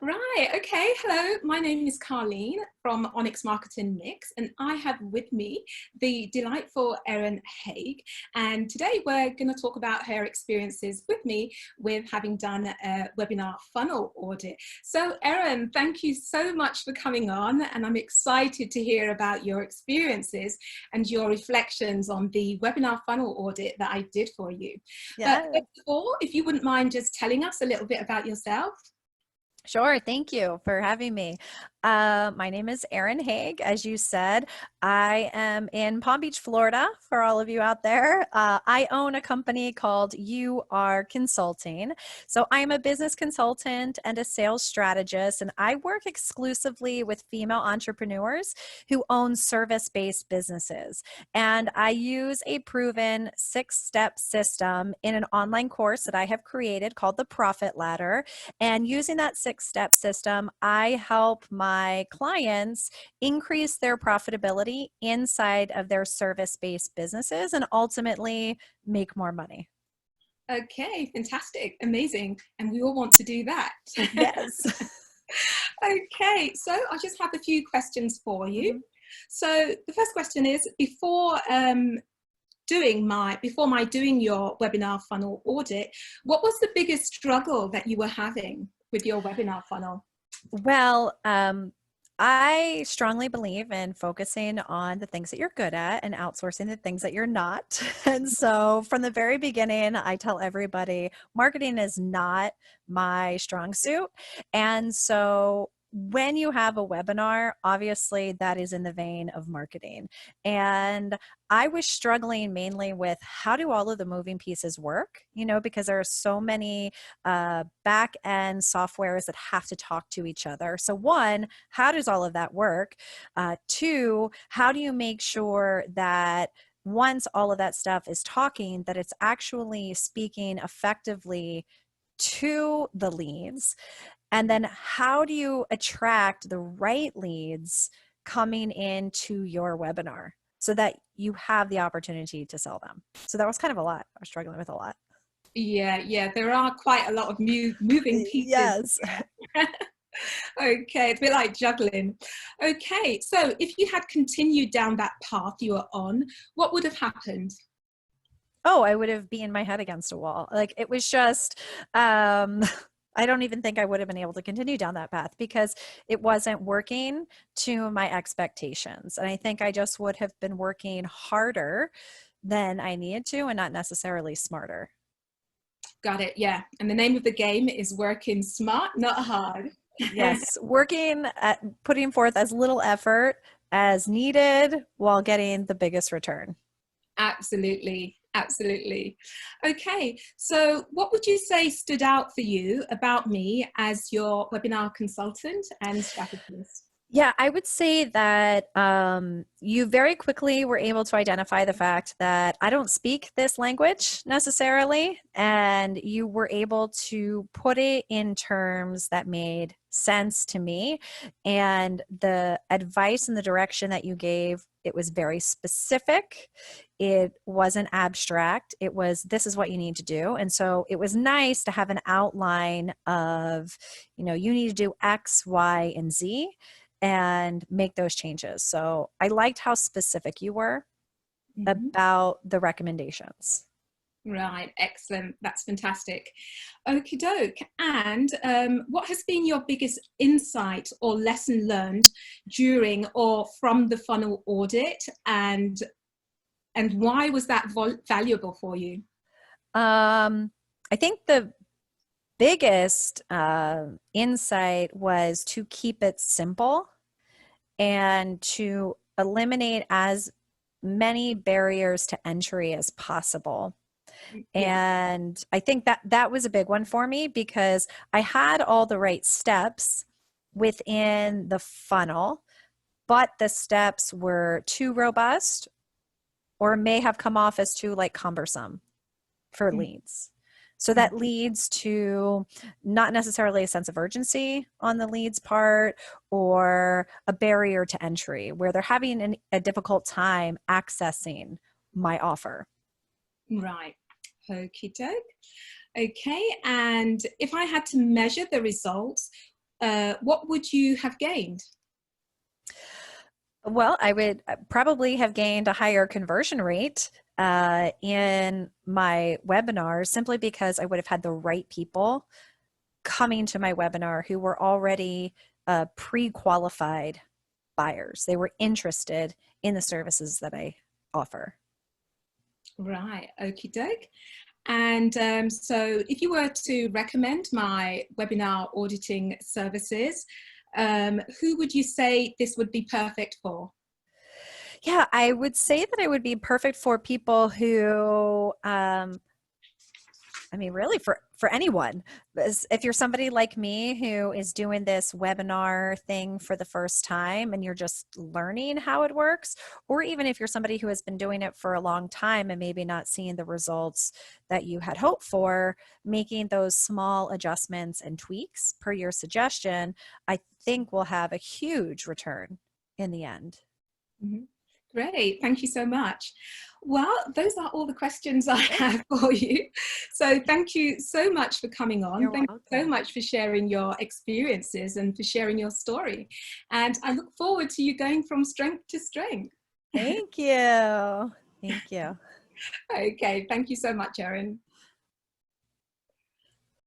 Right, okay. Hello, my name is Carleen from Onyx Marketing Mix, and I have with me the delightful Erin Haig. And today we're going to talk about her experiences with me with having done a webinar funnel audit. So Erin, thank you so much for coming on, and I'm excited to hear about your experiences and your reflections on the webinar funnel audit that I did for you. Yeah. But first of all, if you wouldn't mind just telling us a little bit about yourself. Sure. Thank you for having me. My name is Erin Haig. As you said, I am in Palm Beach, Florida, for all of you out there. I own a company called You Are Consulting. So I'm a business consultant and a sales strategist, and I work exclusively with female entrepreneurs who own service-based businesses. And I use a proven 6-step system in an online course that I have created called the Profit Ladder. And using that 6-step system, I help my clients increase their profitability inside of their service-based businesses and ultimately make more money. Okay, fantastic, amazing. And we all want to do that. Yes. Okay, so I just have a few questions for you. So the first question is, before doing your webinar funnel audit, what was the biggest struggle that you were having with your webinar funnel? Well, I strongly believe in focusing on the things that you're good at and outsourcing the things that you're not. And so from the very beginning, I tell everybody marketing is not my strong suit. And so when you have a webinar, obviously that is in the vein of marketing. And I was struggling mainly with how do all of the moving pieces work, because there are so many back end softwares that have to talk to each other. So one, how does all of that work? Two, how do you make sure that once all of that stuff is talking, that it's actually speaking effectively to the leads? And then how do you attract the right leads coming into your webinar so that you have the opportunity to sell them? So that was kind of a lot. I was struggling with a lot. Yeah, there are quite a lot of moving pieces. Yes. Okay, it's a bit like juggling. Okay, so if you had continued down that path you were on, what would have happened? Oh, I would have beaten my head against a wall. Like it was just, I don't even think I would have been able to continue down that path because it wasn't working to my expectations. And I think I just would have been working harder than I needed to and not necessarily smarter. Got it, yeah. And the name of the game is working smart, not hard. Yes, working at putting forth as little effort as needed while getting the biggest return. Absolutely, absolutely. Okay, so what would you say stood out for you about me as your webinar consultant and strategist? Yeah, I would say that you very quickly were able to identify the fact that I don't speak this language necessarily, and you were able to put it in terms that made sense to me. And the advice and the direction that you gave, it was very specific. It wasn't abstract. It was, this is what you need to do. And so it was nice to have an outline of, you need to do X, Y, and Z and make those changes. So I liked how specific you were about the recommendations. Right, excellent. That's fantastic. Okie doke. And what has been your biggest insight or lesson learned during or from the funnel audit, and why was that valuable for you? I think the biggest insight was to keep it simple and to eliminate as many barriers to entry as possible. Yeah. And I think that was a big one for me because I had all the right steps within the funnel, but the steps were too robust or may have come off as too cumbersome for leads. So that leads to not necessarily a sense of urgency on the lead's part or a barrier to entry where they're having a difficult time accessing my offer. Right. Okie doke. Okay. And if I had to measure the results, what would you have gained? Well, I would probably have gained a higher conversion rate in my webinars simply because I would have had the right people coming to my webinar who were already pre-qualified buyers. They were interested in the services that I offer. Right, okie doke. And so if you were to recommend my webinar auditing services, who would you say this would be perfect for? Yeah, I would say that it would be perfect for people who I mean, really for anyone. If you're somebody like me who is doing this webinar thing for the first time and you're just learning how it works, or even if you're somebody who has been doing it for a long time and maybe not seeing the results that you had hoped for, making those small adjustments and tweaks per your suggestion, I think will have a huge return in the end. Mhm. Great, thank you so much. Well, those are all the questions I Great. have for you. So thank you so much for coming on. You're Thank you so welcome. much for sharing your experiences and for sharing your story. And I look forward to you going from strength to strength. Thank you. Thank you. Okay, thank you so much, Erin.